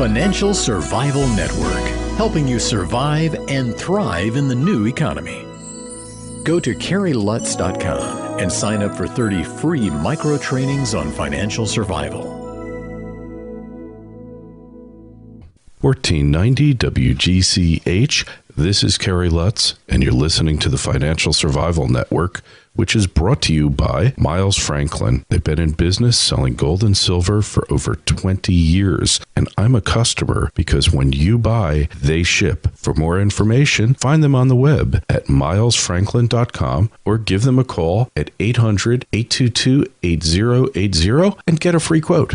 Financial Survival Network, helping you survive and thrive in the new economy. Go to KerryLutz.com and sign up for 30 free micro trainings on financial survival. 1490 WGCH. This is Kerry Lutz, and you're listening to the Financial Survival Network, which is brought to you by Miles Franklin. They've been in business selling gold and silver for over 20 years, and I'm a customer because when you buy, they ship. For more information, find them on the web at milesfranklin.com or give them a call at 800-822-8080 and get a free quote.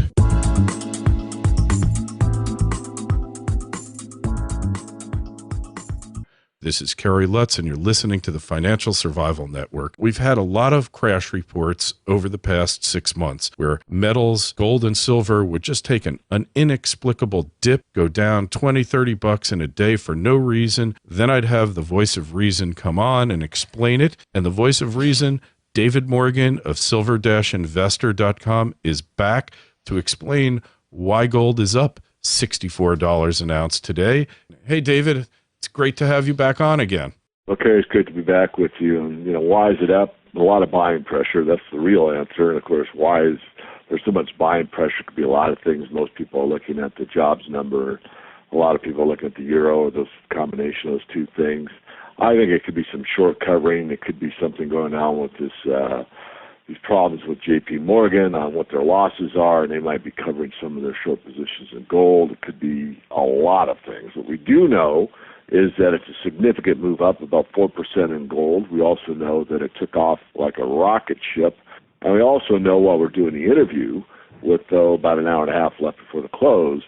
This is Kerry Lutz, and you're listening to the Financial Survival Network. We've had a lot of crash reports over the past 6 months where metals, gold and silver would just take an inexplicable dip, go down $20-30 in a day for no reason. Then I'd have the voice of reason come on and explain it. And the voice of reason, David Morgan of silver-investor.com, is back to explain why gold is up $64 an ounce today. Hey, David. It's great to have you back on again. Okay, it's great to be back with you. And, why is it up? A lot of buying pressure. That's the real answer. And, of course, why is there so much buying pressure? It could be a lot of things. Most people are looking at the jobs number. A lot of people are looking at the euro, those combination of those two things. I think it could be some short covering. It could be something going on with this these problems with J.P. Morgan on what their losses are, and they might be covering some of their short positions in gold. It could be a lot of things. What we do know is that it's a significant move up, about 4% in gold. We also know that it took off like a rocket ship. And we also know while we're doing the interview, with about an hour and a half left before the close,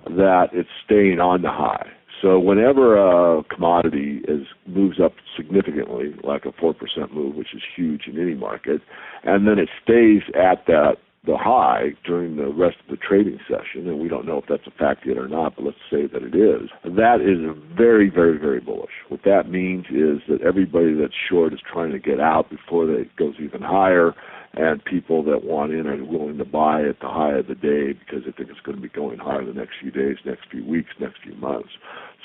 that it's staying on the high. So whenever a commodity moves up significantly, like a 4% move, which is huge in any market, and then it stays at the high during the rest of the trading session, and we don't know if that's a fact yet or not, but let's say that it is, that is very, very, very bullish. What that means is that everybody that's short is trying to get out before it goes even higher, and people that want in are willing to buy at the high of the day because they think it's going to be going higher the next few days, next few weeks, next few months.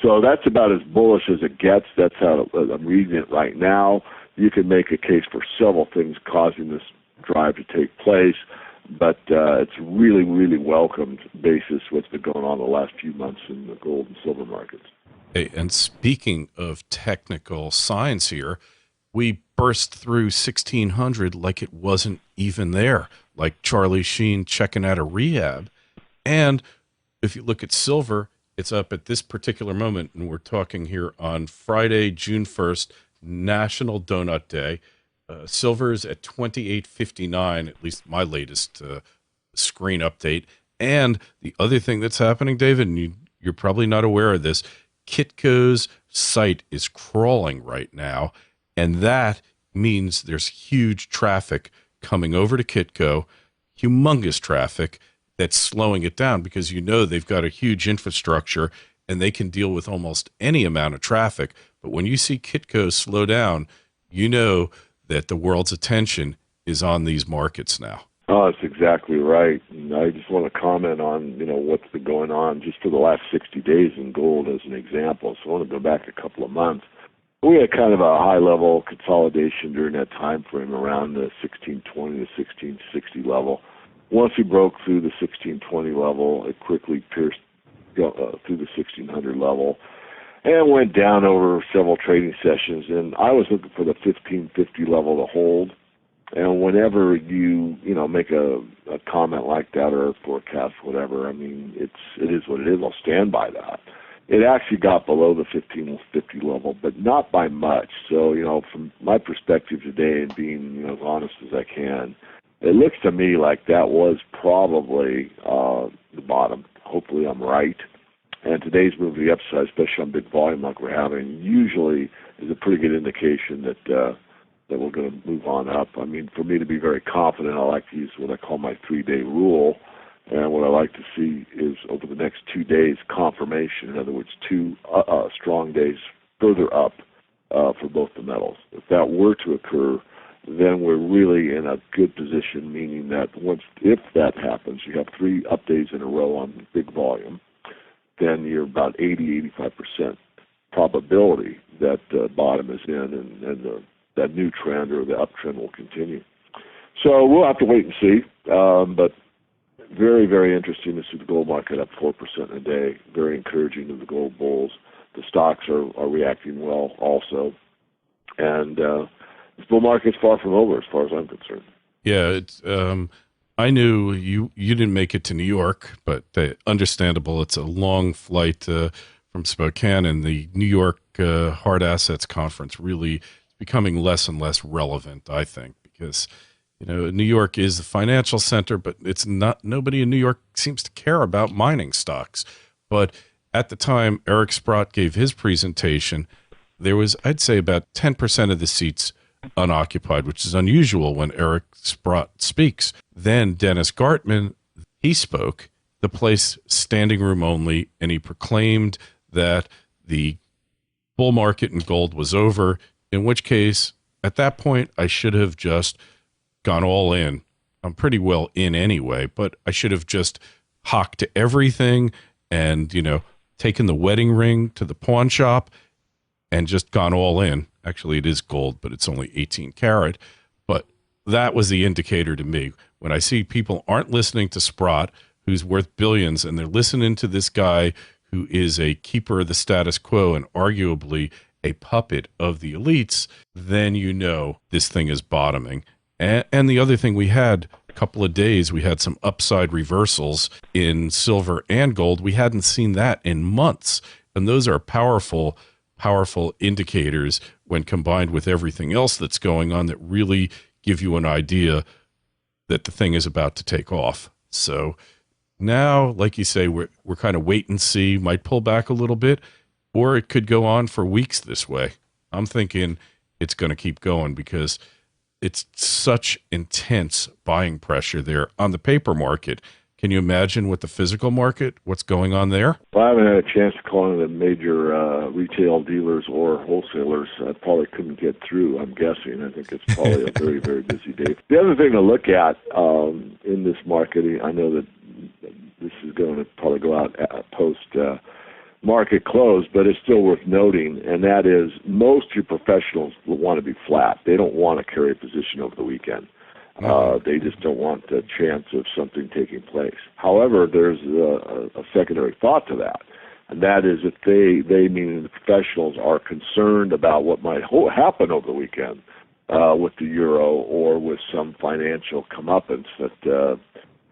So that's about as bullish as it gets. That's how I'm reading it right now. You can make a case for several things causing this drive to take place, but it's really, really welcomed basis what's been going on the last few months in the gold and silver markets. Hey, and speaking of technical science here, we burst through 1600 like it wasn't even there, like Charlie Sheen checking out a rehab. And if you look at silver, it's up at this particular moment, and we're talking here on Friday, June 1st, National Donut Day. Silver's at 28.59, at least my latest screen update. And the other thing that's happening, David, and you're probably not aware of this, Kitco's site is crawling right now, and that means there's huge traffic coming over to Kitco, humongous traffic that's slowing it down because they've got a huge infrastructure and they can deal with almost any amount of traffic. But when you see Kitco slow down, you know that the world's attention is on these markets now. Oh, that's exactly right. And I just want to comment on, what's been going on just for the last 60 days in gold as an example. So I want to go back a couple of months. We had kind of a high-level consolidation during that time frame around the 1620 to 1660 level. Once we broke through the 1620 level, it quickly pierced through the 1600 level and went down over several trading sessions. And I was looking for the 1550 level to hold. And whenever you make a comment like that or a forecast, whatever, it is what it is. I'll stand by that. It actually got below the 1550 level, but not by much. So, from my perspective today and being as honest as I can, it looks to me like that was probably the bottom. Hopefully I'm right. And today's move to the upside, especially on big volume like we're having, usually is a pretty good indication that we're going to move on up. For me to be very confident, I like to use what I call my 3-day rule. And what I like to see is over the next 2 days, confirmation. In other words, 2 strong days further up for both the metals. If that were to occur, then we're really in a good position, meaning that if that happens, you have 3 up days in a row on big volume. then you're about 85% probability that bottom is in and that new trend or the uptrend will continue. So we'll have to wait and see. But very, very interesting to see the gold market up 4% a day. Very encouraging to the gold bulls. The stocks are reacting well also. And this bull market's far from over as far as I'm concerned. Yeah, it's, I knew you didn't make it to New York, but understandable. It's a long flight from Spokane, and the New York Hard Assets Conference really is becoming less and less relevant, I think, because New York is the financial center, but it's not. Nobody in New York seems to care about mining stocks. But at the time Eric Sprott gave his presentation, there was, I'd say, about 10% of the seats unoccupied, which is unusual when Eric Sprott speaks. Then Dennis Gartman, he spoke, the place standing room only, and he proclaimed that the bull market in gold was over, in which case, at that point, I should have just gone all in. I'm pretty well in anyway, but I should have just hocked to everything and, taken the wedding ring to the pawn shop and just gone all in. Actually, it is gold, but it's only 18 karat. But that was the indicator to me. When I see people aren't listening to Sprott, who's worth billions, and they're listening to this guy who is a keeper of the status quo and arguably a puppet of the elites, then this thing is bottoming. And the other thing, we had a couple of days, we had some upside reversals in silver and gold. We hadn't seen that in months. And those are powerful indicators when combined with everything else that's going on that really give you an idea that the thing is about to take off. So now, like you say, we're kind of wait and see, might pull back a little bit, or it could go on for weeks this way. I'm thinking it's going to keep going because it's such intense buying pressure there on the paper market. Can you imagine with the physical market, what's going on there? Well, I haven't had a chance to call into the major retail dealers or wholesalers. I probably couldn't get through, I'm guessing. I think it's probably a very, very busy day. The other thing to look at in this market, I know that this is going to probably go out post market close, but it's still worth noting, and that is most of your professionals will want to be flat. They don't want to carry a position over the weekend. They just don't want the chance of something taking place. However, there's a secondary thought to that, and that is if they meaning the professionals, are concerned about what might happen over the weekend with the euro or with some financial comeuppance that,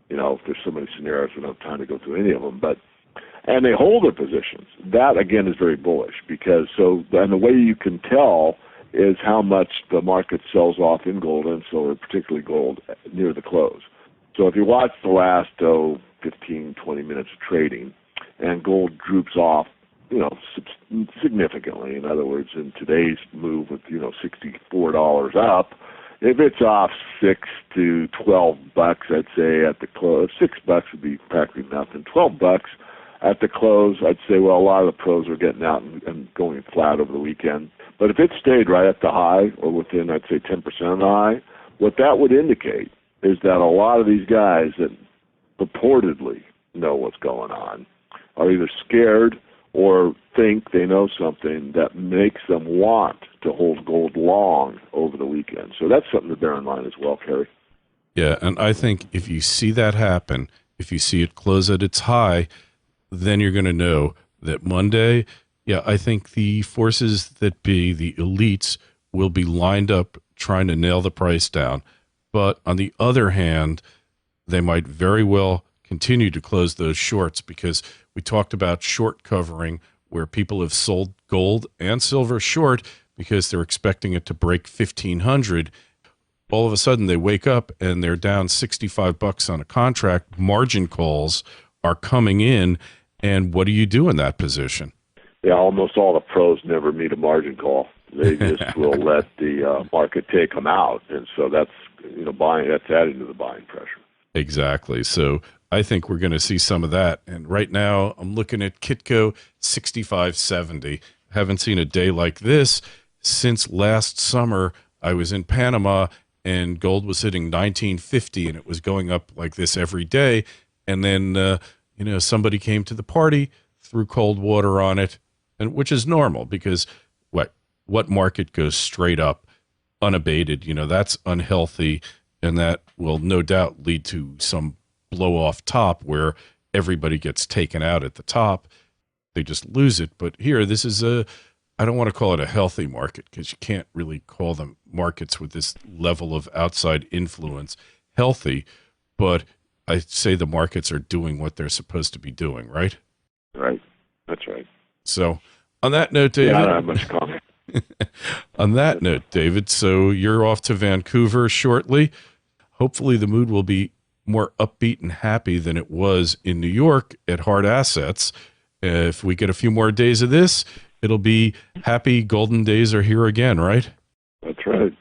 there's so many scenarios, we don't have time to go through any of them, and they hold their positions. That, again, is very bullish because and the way you can tell is how much the market sells off in gold and silver, particularly gold, near the close. So if you watch the last 15, 20 minutes of trading and gold droops off, significantly, in other words, in today's move with, $64 up, if it's off $6 to $12, I'd say at the close, $6 would be practically nothing. $12 at the close, I'd say, well, a lot of the pros are getting out and going flat over the weekend. But if it stayed right at the high or within, I'd say, 10% of the high, what that would indicate is that a lot of these guys that purportedly know what's going on are either scared or think they know something that makes them want to hold gold long over the weekend. So that's something to bear in mind as well, Kerry. Yeah, and I think if you see that happen, if you see it close at its high, then you're going to know that Monday, I think the forces that be, the elites, will be lined up trying to nail the price down. But on the other hand, they might very well continue to close those shorts because we talked about short covering where people have sold gold and silver short because they're expecting it to break 1,500. All of a sudden they wake up and they're down $65 on a contract. Margin calls are coming in. And what do you do in that position? Yeah, almost all the pros never meet a margin call. They just will let the market take them out. And so that's, buying, that's adding to the buying pressure. Exactly. So I think we're going to see some of that. And right now I'm looking at Kitco 65.70. Haven't seen a day like this since last summer. I was in Panama and gold was hitting 1950 and it was going up like this every day. And then, somebody came to the party, threw cold water on it, and which is normal because what market goes straight up unabated, that's unhealthy, and that will no doubt lead to some blow off top where everybody gets taken out at the top. They just lose it. But here, this is I don't want to call it a healthy market because you can't really call them markets with this level of outside influence healthy, but I say the markets are doing what they're supposed to be doing, right? Right. That's right. So on that note, David, I don't have much comment. On that note, David, so you're off to Vancouver shortly. Hopefully the mood will be more upbeat and happy than it was in New York at Hard Assets. If we get a few more days of this, it'll be happy golden days are here again, right? That's right.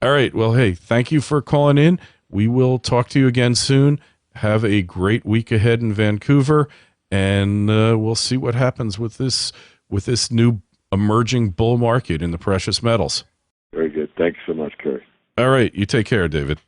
All right. Well, hey, thank you for calling in. We will talk to you again soon. Have a great week ahead in Vancouver, and we'll see what happens with this new emerging bull market in the precious metals. Very good. Thanks so much, Kerry. All right. You take care, David.